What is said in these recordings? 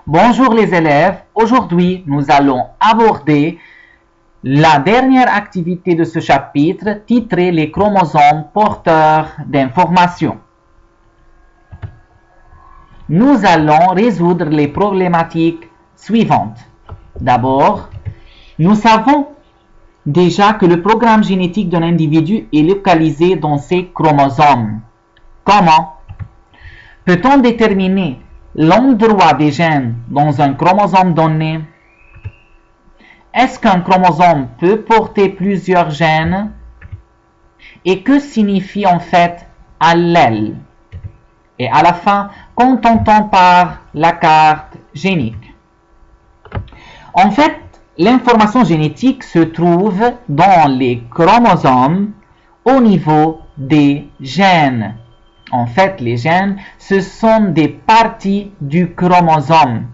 Bonjour les élèves, aujourd'hui nous allons aborder la dernière activité de ce chapitre titrée les chromosomes porteurs d'informations. Nous allons résoudre les problématiques suivantes. D'abord, nous savons déjà que le programme génétique d'un individu est localisé dans ses chromosomes. Comment? Peut-on déterminer l'endroit des gènes dans un chromosome donné? Est-ce qu'un chromosome peut porter plusieurs gènes? Et que signifie en fait allèle? Et à la fin, qu'entend-on par la carte génique? En fait, l'information génétique se trouve dans les chromosomes au niveau des gènes. En fait, les gènes, ce sont des parties du chromosome.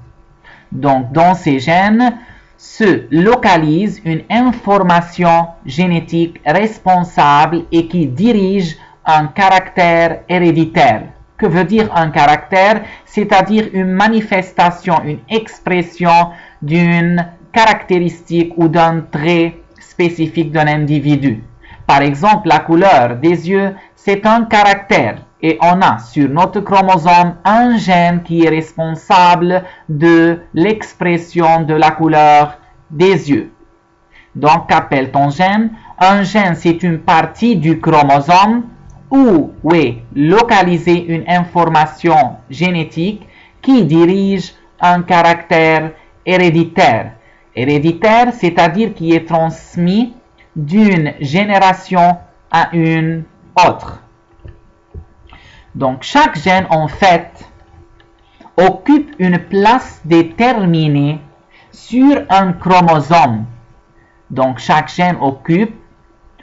Donc, dans ces gènes se localise une information génétique responsable et qui dirige un caractère héréditaire. Que veut dire un caractère? C'est-à-dire une manifestation, une expression d'une caractéristique ou d'un trait spécifique d'un individu. Par exemple, la couleur des yeux, c'est un caractère. Et on a sur notre chromosome un gène qui est responsable de l'expression de la couleur des yeux. Donc, qu'appelle-t-on gène? Un gène, c'est une partie du chromosome où est localisée une information génétique qui dirige un caractère héréditaire. Héréditaire, c'est-à-dire qui est transmis d'une génération à une autre. Donc, chaque gène, en fait, occupe une place déterminée sur un chromosome. Donc, chaque gène occupe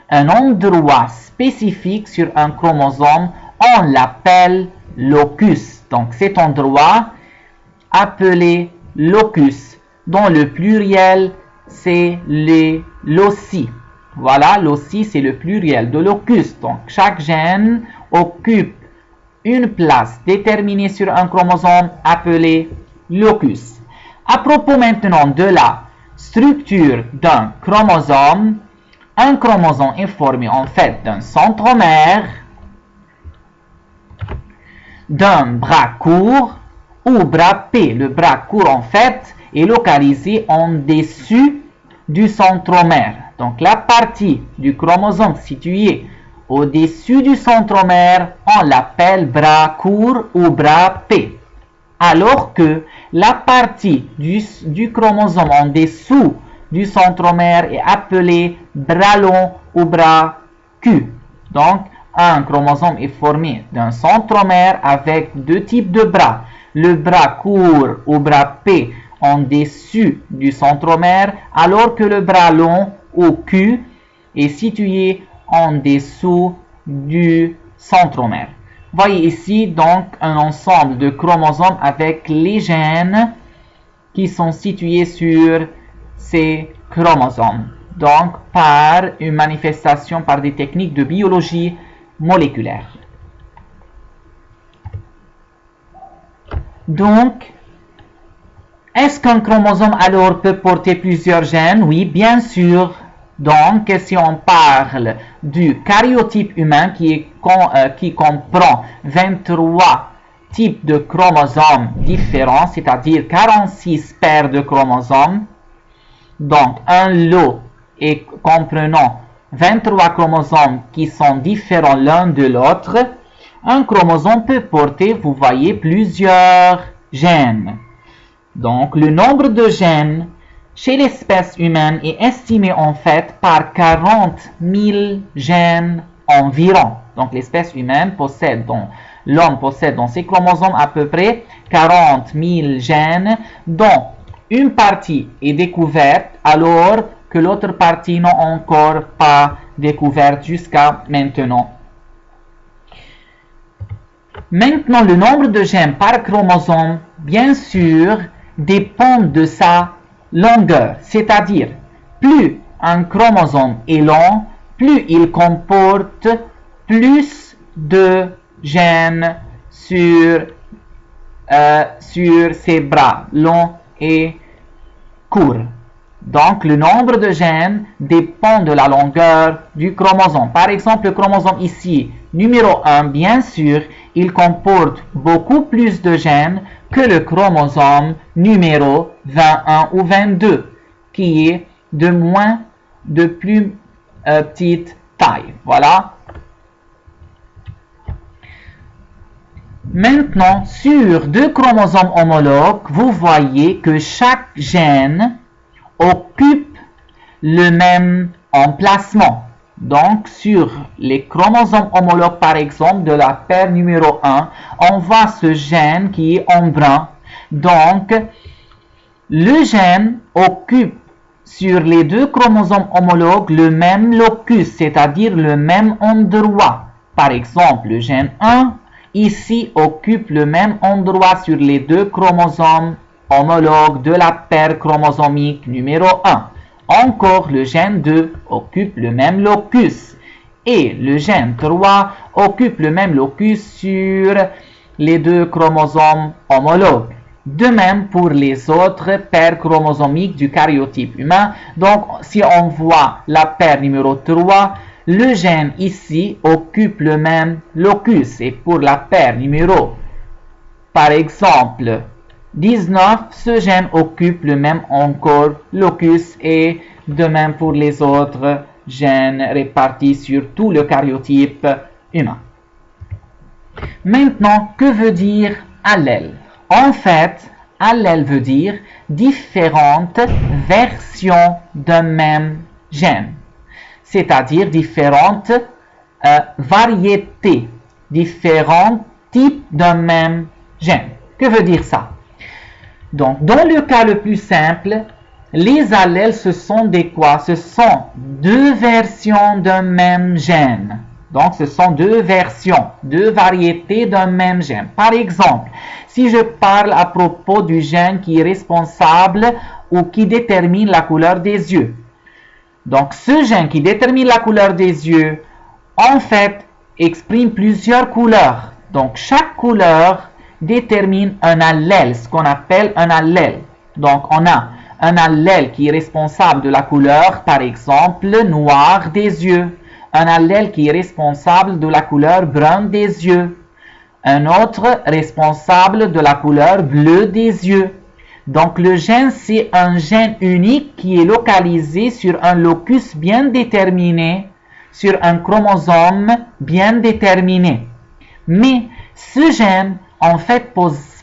un endroit spécifique sur un chromosome. On l'appelle locus. Donc, cet endroit appelé locus. Dont le pluriel, c'est les loci. Voilà, loci, c'est le pluriel de locus. Donc, chaque gène occupe une place déterminée sur un chromosome appelé locus. À propos maintenant de la structure d'un chromosome, un chromosome est formé en fait d'un centromère, d'un bras court ou bras P. Le bras court en fait est localisé en dessus du centromère. Donc la partie du chromosome située au-dessus du centromère, on l'appelle bras court ou bras P. Alors que la partie du chromosome en dessous du centromère est appelée bras long ou bras Q. Donc, un chromosome est formé d'un centromère avec deux types de bras. Le bras court ou bras P en dessus du centromère, alors que le bras long ou Q est situé en dessous du centromère. Voyez ici donc un ensemble de chromosomes avec les gènes qui sont situés sur ces chromosomes. Donc par une manifestation par des techniques de biologie moléculaire. Donc, est-ce qu'un chromosome alors peut porter plusieurs gènes? Oui, bien sûr. Donc, si on parle du karyotype humain qui comprend 23 types de chromosomes différents, c'est-à-dire 46 paires de chromosomes, donc un lot et comprenant 23 chromosomes qui sont différents l'un de l'autre, un chromosome peut porter, vous voyez, plusieurs gènes. Donc, le nombre de gènes chez l'espèce humaine est estimé en fait par 40 000 gènes environ. Donc l'espèce humaine possède, l'homme possède dans ses chromosomes à peu près 40 000 gènes dont une partie est découverte alors que l'autre partie n'est encore pas découverte jusqu'à maintenant. Maintenant, le nombre de gènes par chromosome, bien sûr, dépend de sa longueur, c'est-à-dire plus un chromosome est long, plus il comporte plus de gènes sur sur ses bras longs et courts. Donc, le nombre de gènes dépend de la longueur du chromosome. Par exemple, le chromosome ici, numéro 1, bien sûr, il comporte beaucoup plus de gènes que le chromosome numéro 21 ou 22, qui est de plus petite taille. Voilà. Maintenant, sur deux chromosomes homologues, vous voyez que chaque gène occupe le même emplacement. Donc, sur les chromosomes homologues, par exemple, de la paire numéro 1, on voit ce gène qui est en brun. Donc, le gène occupe sur les deux chromosomes homologues le même locus, c'est-à-dire le même endroit. Par exemple, le gène 1, ici, occupe le même endroit sur les deux chromosomes homologue de la paire chromosomique numéro 1. Encore, le gène 2 occupe le même locus et le gène 3 occupe le même locus sur les deux chromosomes homologues. De même pour les autres paires chromosomiques du karyotype humain. Donc, si on voit la paire numéro 3, le gène ici occupe le même locus. Et pour la paire numéro, par exemple, 19, ce gène occupe le même encore locus et de même pour les autres gènes répartis sur tout le karyotype humain. Maintenant, que veut dire allèle? En fait, allèle veut dire différentes versions d'un même gène, c'est-à-dire différentes variétés, différents types d'un même gène. Que veut dire ça? Donc, dans le cas le plus simple, les allèles, ce sont des quoi? Ce sont deux versions d'un même gène. Donc, ce sont deux versions, deux variétés d'un même gène. Par exemple, si je parle à propos du gène qui est responsable ou qui détermine la couleur des yeux. Donc, ce gène qui détermine la couleur des yeux, en fait, exprime plusieurs couleurs. Donc, chaque couleur détermine un allèle, ce qu'on appelle un allèle. Donc, on a un allèle qui est responsable de la couleur, par exemple, noir des yeux. Un allèle qui est responsable de la couleur brun des yeux. Un autre responsable de la couleur bleue des yeux. Donc, le gène, c'est un gène unique qui est localisé sur un locus bien déterminé, sur un chromosome bien déterminé. Mais ce gène, en fait,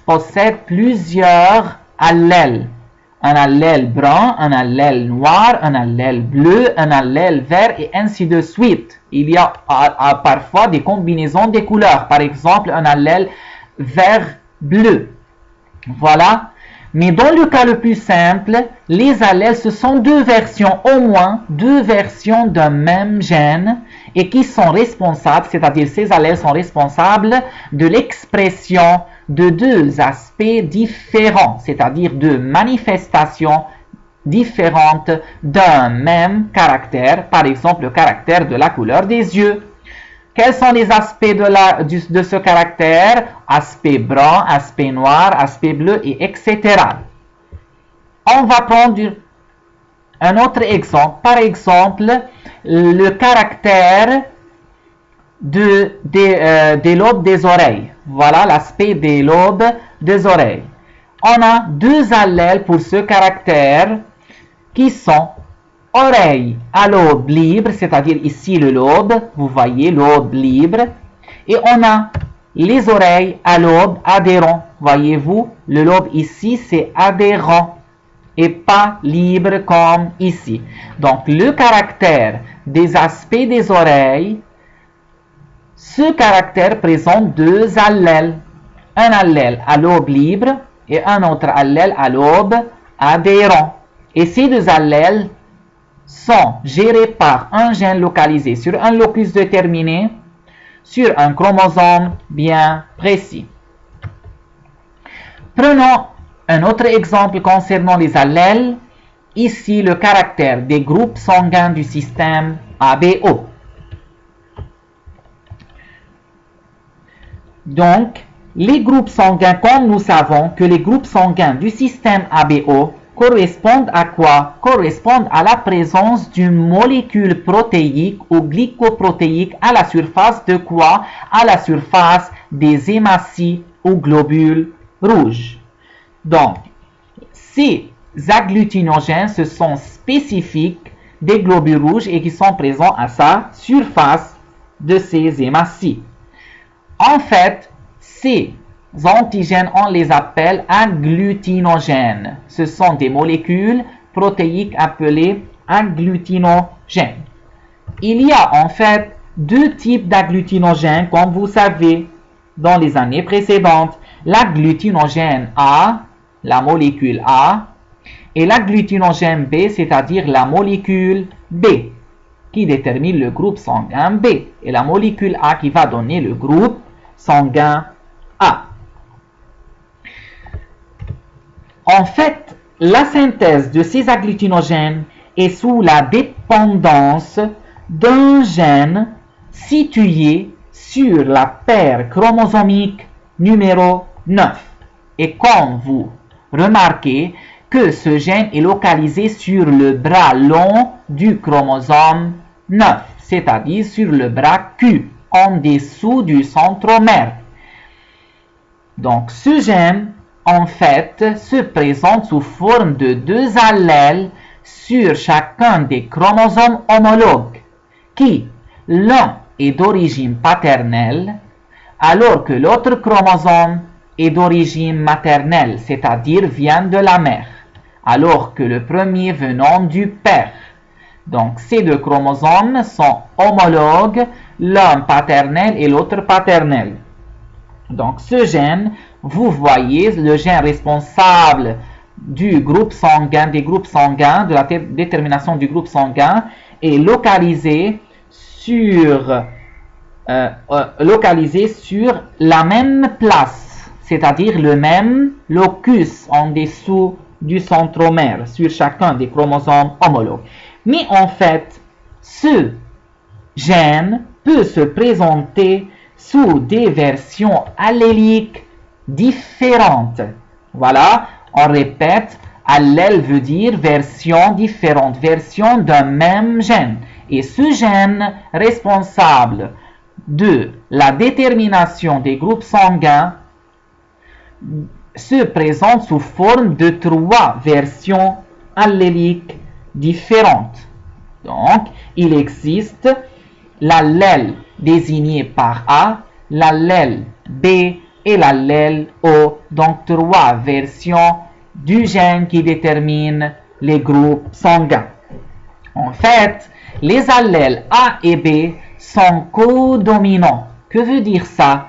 possède plusieurs allèles. Un allèle brun, un allèle noir, un allèle bleu, un allèle vert et ainsi de suite. Il y a parfois des combinaisons des couleurs. Par exemple, un allèle vert-bleu. Voilà. Mais dans le cas le plus simple, les allèles, ce sont deux versions, au moins deux versions d'un même gène et qui sont responsables, c'est-à-dire ces allèles sont responsables de l'expression de deux aspects différents, c'est-à-dire de manifestations différentes d'un même caractère, par exemple le caractère de la couleur des yeux. Quels sont les aspects de ce caractère? Aspect brun, aspect noir, aspect bleu, et etc. On va prendre un autre exemple. Par exemple, le caractère des lobes des oreilles. Voilà l'aspect des lobes des oreilles. On a deux allèles pour ce caractère qui sont oreille à lobe libre, c'est-à-dire ici le lobe, vous voyez, lobe libre. Et on a les oreilles à lobe adhérent. Voyez-vous, le lobe ici, c'est adhérent et pas libre comme ici. Donc, le caractère des aspects des oreilles, ce caractère présente deux allèles. Un allèle à lobe libre et un autre allèle à lobe adhérent. Et ces deux allèles sont gérés par un gène localisé sur un locus déterminé, sur un chromosome bien précis. Prenons un autre exemple concernant les allèles. Ici, le caractère des groupes sanguins du système ABO. Donc, Les groupes sanguins, comme nous savons que les groupes sanguins du système ABO correspondent à quoi? Correspondent à la présence d'une molécule protéique ou glycoprotéique à la surface de quoi? À la surface des hématies ou globules rouges. Donc, ces agglutinogènes, ce sont spécifiques des globules rouges et qui sont présents à sa surface de ces hématies. En fait, ces antigènes, on les appelle agglutinogènes. Ce sont des molécules protéiques appelées agglutinogènes. Il y a en fait deux types d'agglutinogènes, comme vous savez, dans les années précédentes. L'agglutinogène A, la molécule A, et l'agglutinogène B, c'est-à-dire la molécule B, qui détermine le groupe sanguin B, et la molécule A qui va donner le groupe sanguin A. En fait, la synthèse de ces agglutinogènes est sous la dépendance d'un gène situé sur la paire chromosomique numéro 9. Et comme vous remarquez que ce gène est localisé sur le bras long du chromosome 9, c'est-à-dire sur le bras Q, en dessous du centromère. Donc ce gène, en fait, se présente sous forme de deux allèles sur chacun des chromosomes homologues, qui, l'un est d'origine paternelle, alors que l'autre chromosome est d'origine maternelle, c'est-à-dire vient de la mère, alors que le premier venant du père. Donc ces deux chromosomes sont homologues, l'un paternel et l'autre paternel. Donc ce gène, vous voyez, le gène responsable du groupe sanguin, des groupes sanguins, de la détermination du groupe sanguin, est localisé sur la même place, c'est-à-dire le même locus en dessous du centromère, sur chacun des chromosomes homologues. Mais en fait, ce gène peut se présenter sous des versions alléliques différentes. Voilà, on répète, allèle veut dire version différente, version d'un même gène. Et ce gène responsable de la détermination des groupes sanguins se présente sous forme de trois versions alléliques différentes. Donc, il existe l'allèle désigné par A, l'allèle B et l'allèle O. Donc, trois versions du gène qui déterminent les groupes sanguins. En fait, les allèles A et B sont codominants. Que veut dire ça?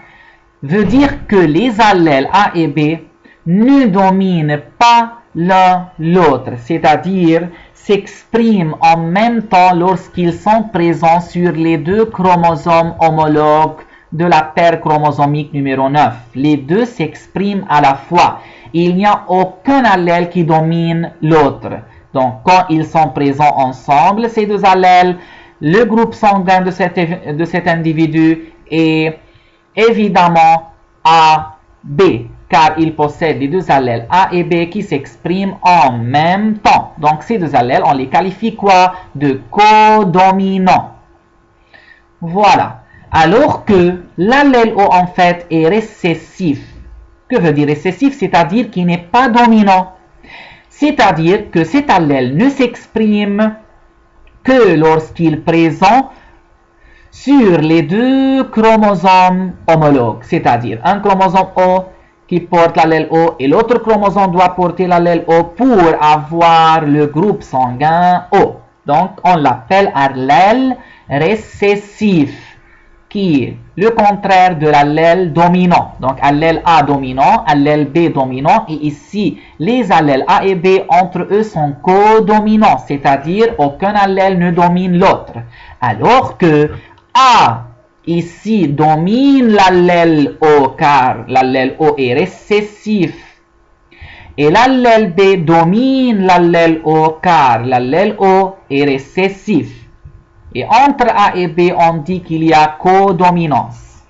Veut dire que les allèles A et B ne dominent pas l'un l'autre, c'est-à-dire s'expriment en même temps lorsqu'ils sont présents sur les deux chromosomes homologues de la paire chromosomique numéro 9. Les deux s'expriment à la fois. Il n'y a aucun allèle qui domine l'autre. Donc, quand ils sont présents ensemble, ces deux allèles, le groupe sanguin de cet individu est évidemment AB, car il possède les deux allèles A et B qui s'expriment en même temps. Donc, ces deux allèles, on les qualifie quoi? De codominants. Voilà. Alors que l'allèle O, en fait, est récessif. Que veut dire récessif? C'est-à-dire qu'il n'est pas dominant. C'est-à-dire que cet allèle ne s'exprime que lorsqu'il est présent sur les deux chromosomes homologues. C'est-à-dire un chromosome O qui porte l'allèle O et l'autre chromosome doit porter l'allèle O pour avoir le groupe sanguin O. Donc, on l'appelle allèle récessif, qui est le contraire de l'allèle dominant. Donc, allèle A dominant, allèle B dominant, et ici, les allèles A et B entre eux sont codominants, c'est-à-dire aucun allèle ne domine l'autre. Alors que A ici domine l'allèle O car l'allèle O est récessif et l'allèle B domine l'allèle O car l'allèle O est récessif. Et entre A et B, on dit qu'il y a codominance.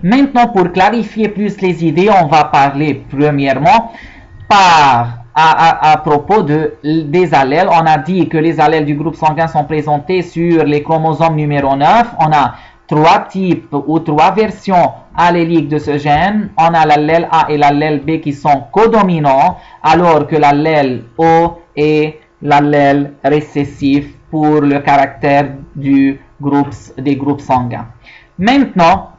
Maintenant, pour clarifier plus les idées, on va parler premièrement à propos des allèles. On a dit que les allèles du groupe sanguin sont présentés sur les chromosomes numéro 9. On a trois types ou trois versions alléliques de ce gène. On a l'allèle A et l'allèle B qui sont codominants, alors que l'allèle O est l'allèle récessif pour le caractère des groupes sanguins. Maintenant,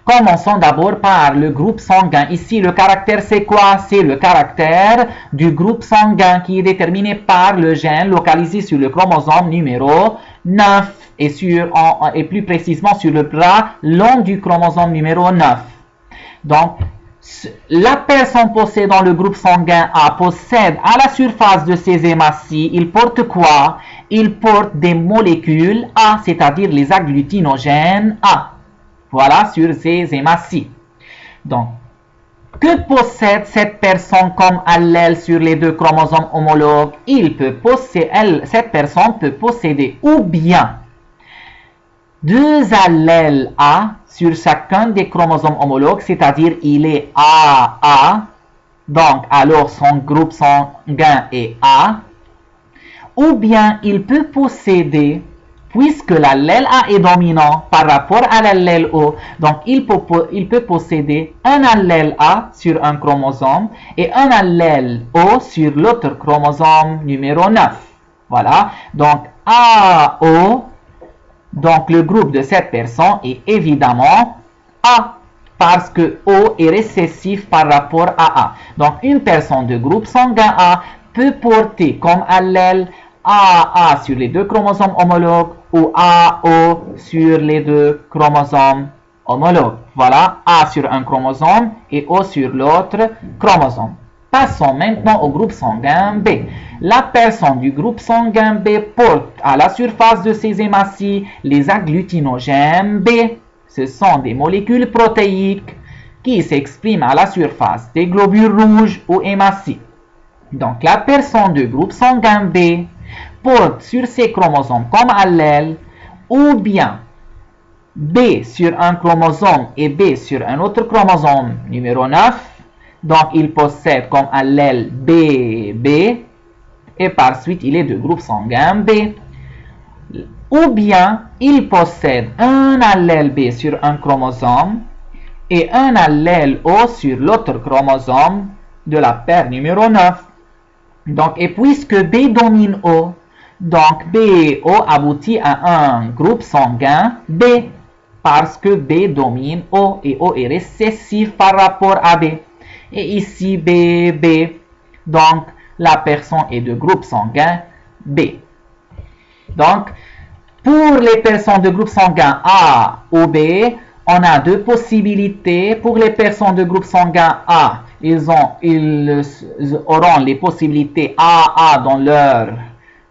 commençons d'abord par le groupe sanguin. Ici, le caractère, c'est quoi? C'est le caractère du groupe sanguin qui est déterminé par le gène localisé sur le chromosome numéro 9 et plus précisément sur le bras long du chromosome numéro 9. Donc, la personne possédant le groupe sanguin A possède à la surface de ses hématies, il porte quoi? Il porte des molécules A, c'est-à-dire les agglutinogènes A. Voilà, sur ces hématies. Donc, que possède cette personne comme allèle sur les deux chromosomes homologues? Cette personne peut posséder ou bien deux allèles A sur chacun des chromosomes homologues, c'est-à-dire il est AA, donc alors son groupe sanguin est A, ou bien il peut posséder, puisque l'allèle A est dominant par rapport à l'allèle O, donc il peut posséder un allèle A sur un chromosome et un allèle O sur l'autre chromosome numéro 9. Voilà, donc AO, donc le groupe de cette personne est évidemment A, parce que O est récessif par rapport à A. Donc une personne de groupe sanguin A peut porter comme allèle AA sur les deux chromosomes homologues ou AO sur les deux chromosomes homologues. Voilà, A sur un chromosome et O sur l'autre chromosome. Passons maintenant au groupe sanguin B. La personne du groupe sanguin B porte à la surface de ses hématies les agglutinogènes B. Ce sont des molécules protéiques qui s'expriment à la surface des globules rouges ou hématies. Donc la personne du groupe sanguin B porte sur ses chromosomes comme allèle ou bien B sur un chromosome et B sur un autre chromosome numéro 9. Donc il possède comme allèle BB et par suite il est de groupe sanguin B. Ou bien il possède un allèle B sur un chromosome et un allèle O sur l'autre chromosome de la paire numéro 9. Donc, et puisque B domine O, donc B et O aboutit à un groupe sanguin B, parce que B domine O et O est récessif par rapport à B. Et ici BB, donc la personne est de groupe sanguin B. Donc, pour les personnes de groupe sanguin A ou B, on a deux possibilités. Pour les personnes de groupe sanguin A, ils auront les possibilités AA dans leur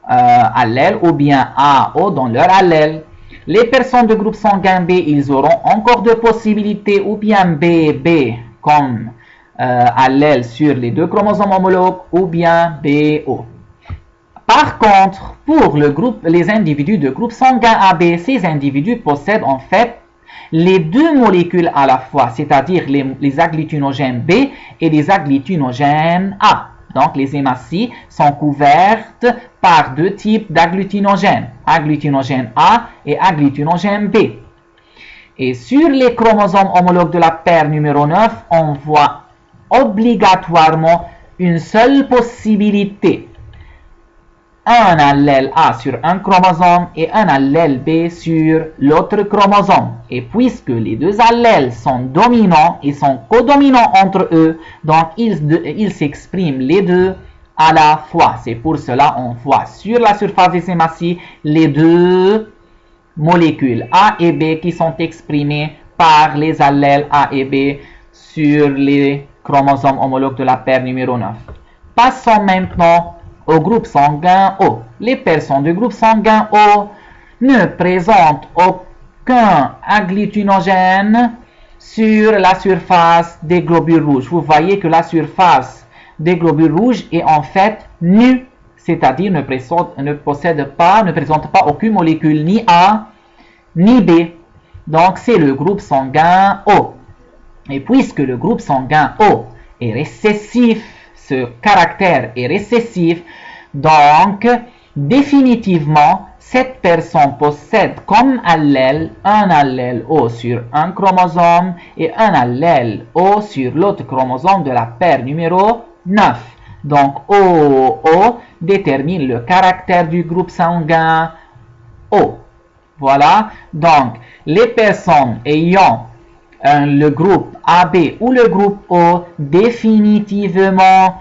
allèle ou bien AO dans leur allèle. Les personnes de groupe sanguin B, ils auront encore deux possibilités ou bien BB comme allèle sur les deux chromosomes homologues ou bien BO. Par contre, pour les individus de groupe sanguin AB, ces individus possèdent en fait les deux molécules à la fois, c'est-à-dire les agglutinogènes B et les agglutinogènes A. Donc, les hématies sont couvertes par deux types d'agglutinogènes, agglutinogène A et agglutinogène B. Et sur les chromosomes homologues de la paire numéro 9, on voit obligatoirement une seule possibilité. Un allèle A sur un chromosome et un allèle B sur l'autre chromosome. Et puisque les deux allèles sont dominants et sont codominants entre eux, donc ils s'expriment les deux à la fois. C'est pour cela qu'on voit sur la surface des hématies les deux molécules A et B qui sont exprimées par les allèles A et B sur les chromosomes homologues de la paire numéro 9. Passons maintenant au groupe sanguin O. Les personnes du groupe sanguin O ne présentent aucun agglutinogène sur la surface des globules rouges. Vous voyez que la surface des globules rouges est en fait nue, c'est-à-dire ne présente pas aucune molécule ni A ni B. Donc, c'est le groupe sanguin O. Et puisque le groupe sanguin O est récessif, ce caractère est récessif, donc, définitivement, cette personne possède comme allèle un allèle O sur un chromosome et un allèle O sur l'autre chromosome de la paire numéro 9. Donc, O détermine le caractère du groupe sanguin O. Voilà. Donc, les personnes ayant le groupe AB ou le groupe O définitivement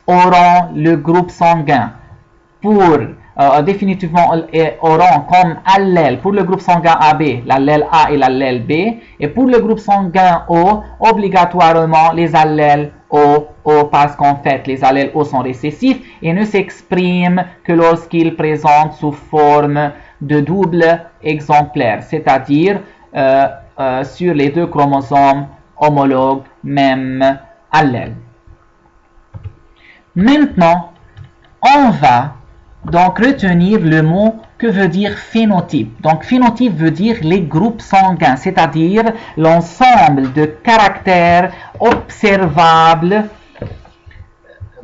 auront le groupe sanguin définitivement auront comme allèle pour le groupe sanguin AB l'allèle A et l'allèle B, et pour le groupe sanguin O obligatoirement les allèles O parce qu'en fait les allèles O sont récessifs et ne s'expriment que lorsqu'ils présentent sous forme de double exemplaire, c'est-à-dire sur les deux chromosomes homologues, même allèle. Maintenant, on va donc retenir le mot que veut dire phénotype. Donc phénotype veut dire les groupes sanguins, c'est-à-dire l'ensemble de caractères observables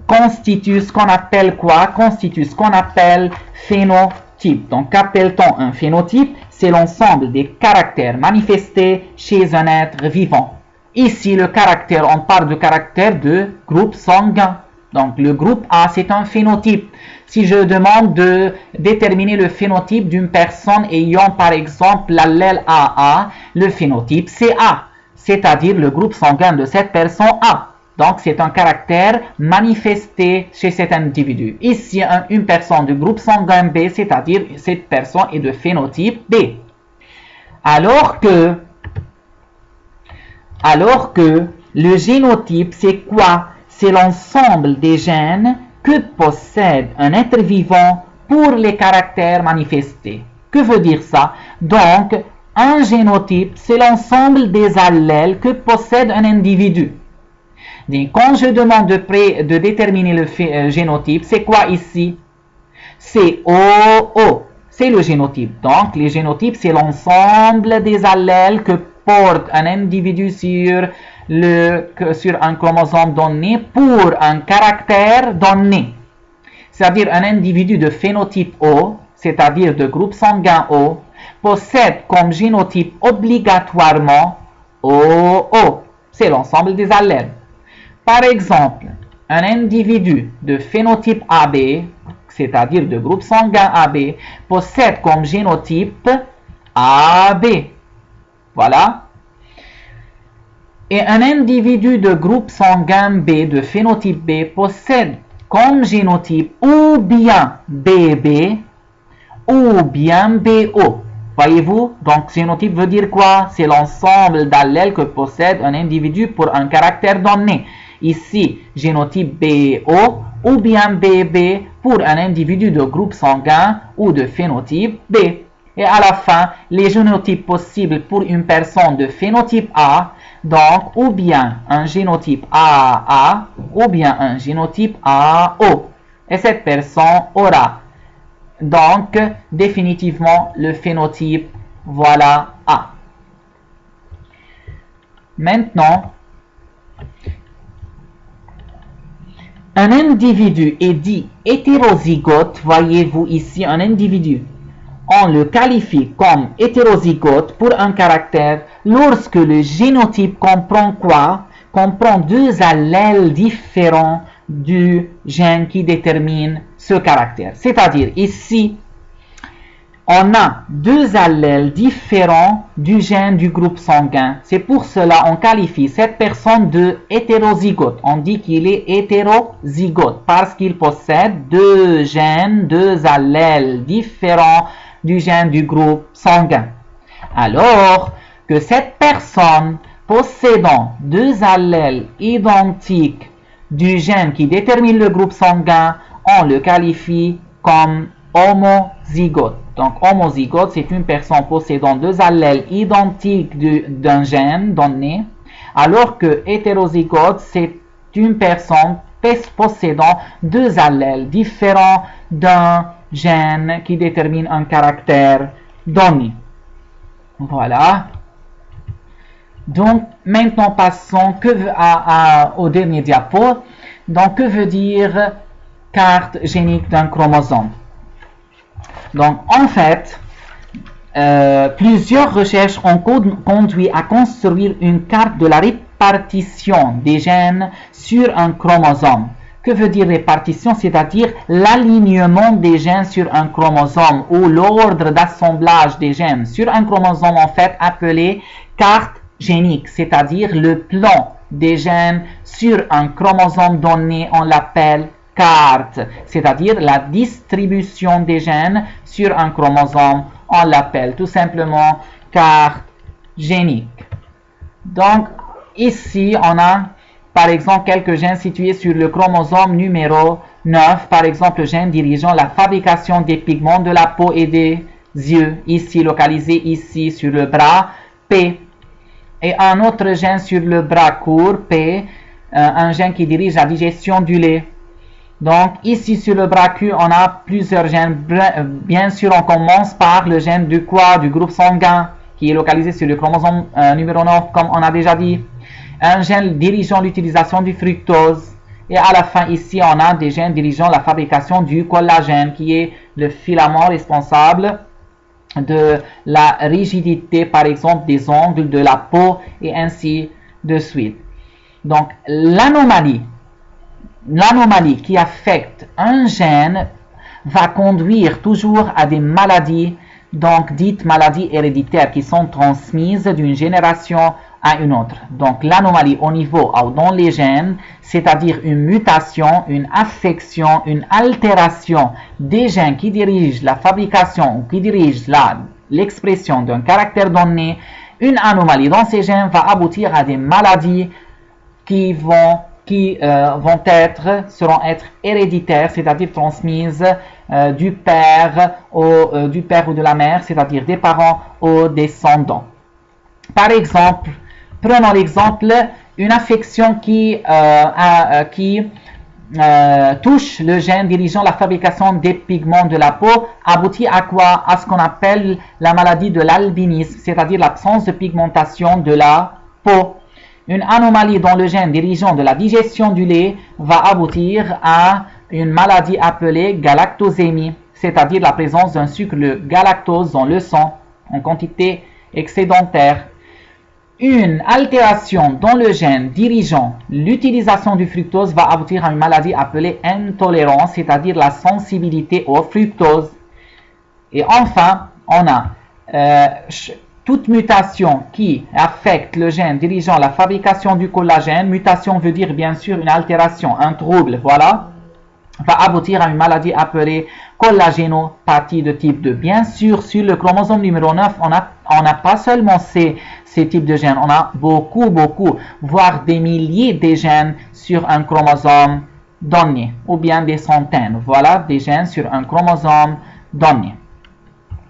constitue ce qu'on appelle quoi? Constitue ce qu'on appelle phénotype. Donc qu'appelle-t-on un phénotype? C'est l'ensemble des caractères manifestés chez un être vivant. Ici, le caractère, on parle de caractère de groupe sanguin. Donc le groupe A, c'est un phénotype. Si je demande de déterminer le phénotype d'une personne ayant par exemple l'allèle AA, le phénotype c'est A, c'est-à-dire le groupe sanguin de cette personne A. Donc c'est un caractère manifesté chez cet individu. Ici, une personne du groupe sanguin B, c'est-à-dire cette personne est de phénotype B. Alors que le génotype, c'est quoi? C'est l'ensemble des gènes que possède un être vivant pour les caractères manifestés. Que veut dire ça? Donc, un génotype, c'est l'ensemble des allèles que possède un individu. Donc, quand je demande de déterminer le génotype, c'est quoi ici? C'est O. C'est le génotype. Donc, les génotypes, c'est l'ensemble des allèles que porte un individu sur un chromosome donné pour un caractère donné. C'est-à-dire un individu de phénotype O, c'est-à-dire de groupe sanguin O, possède comme génotype obligatoirement O. C'est l'ensemble des allèles. Par exemple, un individu de phénotype AB, c'est-à-dire de groupe sanguin AB, possède comme génotype AB. Voilà. Et un individu de groupe sanguin B, de phénotype B, possède comme génotype ou bien BB ou bien BO. Voyez-vous? Donc, génotype veut dire quoi? C'est l'ensemble d'allèles que possède un individu pour un caractère donné. Ici, génotype BO ou bien BB pour un individu de groupe sanguin ou de phénotype B. Et à la fin, les génotypes possibles pour une personne de phénotype A, donc ou bien un génotype AA ou bien un génotype AO. Et cette personne aura donc définitivement le phénotype, voilà, A. Maintenant, un individu est dit hétérozygote, voyez-vous ici un individu. On le qualifie comme hétérozygote pour un caractère lorsque le génotype comprend quoi? Comprend deux allèles différents du gène qui détermine ce caractère. C'est-à-dire ici, on a deux allèles différents du gène du groupe sanguin. C'est pour cela qu'on qualifie cette personne de hétérozygote. On dit qu'il est hétérozygote parce qu'il possède deux gènes, deux allèles différents du gène du groupe sanguin. Alors que cette personne possédant deux allèles identiques du gène qui détermine le groupe sanguin, on le qualifie comme homozygote. Donc homozygote, c'est une personne possédant deux allèles identiques d'un gène donné, alors que hétérozygote, c'est une personne possédant deux allèles différents d'un gène qui détermine un caractère donné. Voilà. Donc, maintenant passons au dernier diapo. Donc, que veut dire carte génique d'un chromosome? Donc, en fait, plusieurs recherches ont conduit à construire une carte de la répartition des gènes sur un chromosome. Que veut dire répartition? C'est-à-dire l'alignement des gènes sur un chromosome ou l'ordre d'assemblage des gènes sur un chromosome, en fait appelé carte génique, c'est-à-dire le plan des gènes sur un chromosome donné, on l'appelle carte, c'est-à-dire la distribution des gènes sur un chromosome, on l'appelle tout simplement carte génique. Donc ici on a par exemple quelques gènes situés sur le chromosome numéro 9, par exemple le gène dirigeant la fabrication des pigments de la peau et des yeux, ici localisé ici sur le bras P, et un autre gène sur le bras court P, un gène qui dirige la digestion du lait. Donc ici sur le bras Q, on a plusieurs gènes. Bien sûr, on commence par le gène du quoi, du groupe sanguin, qui est localisé sur le chromosome numéro 9, comme on a déjà dit. Un gène dirigeant l'utilisation du fructose. Et à la fin, ici, on a des gènes dirigeant la fabrication du collagène, qui est le filament responsable de la rigidité, par exemple, des ongles, de la peau, et ainsi de suite. Donc, l'anomalie qui affecte un gène va conduire toujours à des maladies, donc dites maladies héréditaires, qui sont transmises d'une génération à une autre. Donc l'anomalie au niveau dans les gènes, c'est-à-dire une mutation, une affection, une altération des gènes qui dirigent la fabrication ou qui dirigent l'expression d'un caractère donné, une anomalie dans ces gènes va aboutir à des maladies qui seront être héréditaires, c'est-à-dire transmises du père ou de la mère, c'est-à-dire des parents aux descendants. Par exemple, prenons l'exemple, une affection qui touche le gène dirigeant la fabrication des pigments de la peau aboutit à quoi? À ce qu'on appelle la maladie de l'albinisme, c'est-à-dire l'absence de pigmentation de la peau. Une anomalie dans le gène dirigeant de la digestion du lait va aboutir à une maladie appelée galactosémie, c'est-à-dire la présence d'un sucre de galactose dans le sang en quantité excédentaire. Une altération dans le gène dirigeant l'utilisation du fructose va aboutir à une maladie appelée intolérance, c'est-à-dire la sensibilité au fructose. Et enfin, on a toute mutation qui affecte le gène dirigeant la fabrication du collagène. Mutation veut dire bien sûr une altération, un trouble, voilà, va aboutir à une maladie appelée collagénopathie de type 2. Bien sûr, sur le chromosome numéro 9, on n'a pas seulement ces types de gènes, on a beaucoup, voire des milliers de gènes sur un chromosome donné, ou bien des centaines, voilà, des gènes sur un chromosome donné.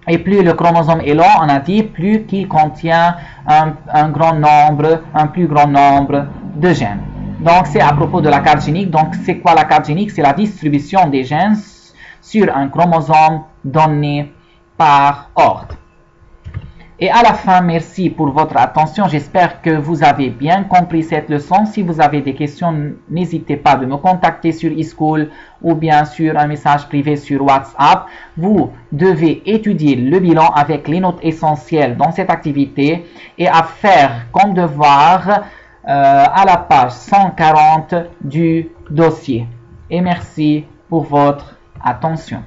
Et plus le chromosome est long, on a dit, plus qu'il contient un plus grand nombre de gènes. Donc, c'est à propos de la carte génique. Donc, c'est quoi la carte génique? C'est la distribution des gènes sur un chromosome donné par ordre. Et à la fin, merci pour votre attention. J'espère que vous avez bien compris cette leçon. Si vous avez des questions, n'hésitez pas de me contacter sur eSchool ou bien sur un message privé sur WhatsApp. Vous devez étudier le bilan avec les notes essentielles dans cette activité et à faire comme devoir à la page 140 du dossier. Et merci pour votre attention.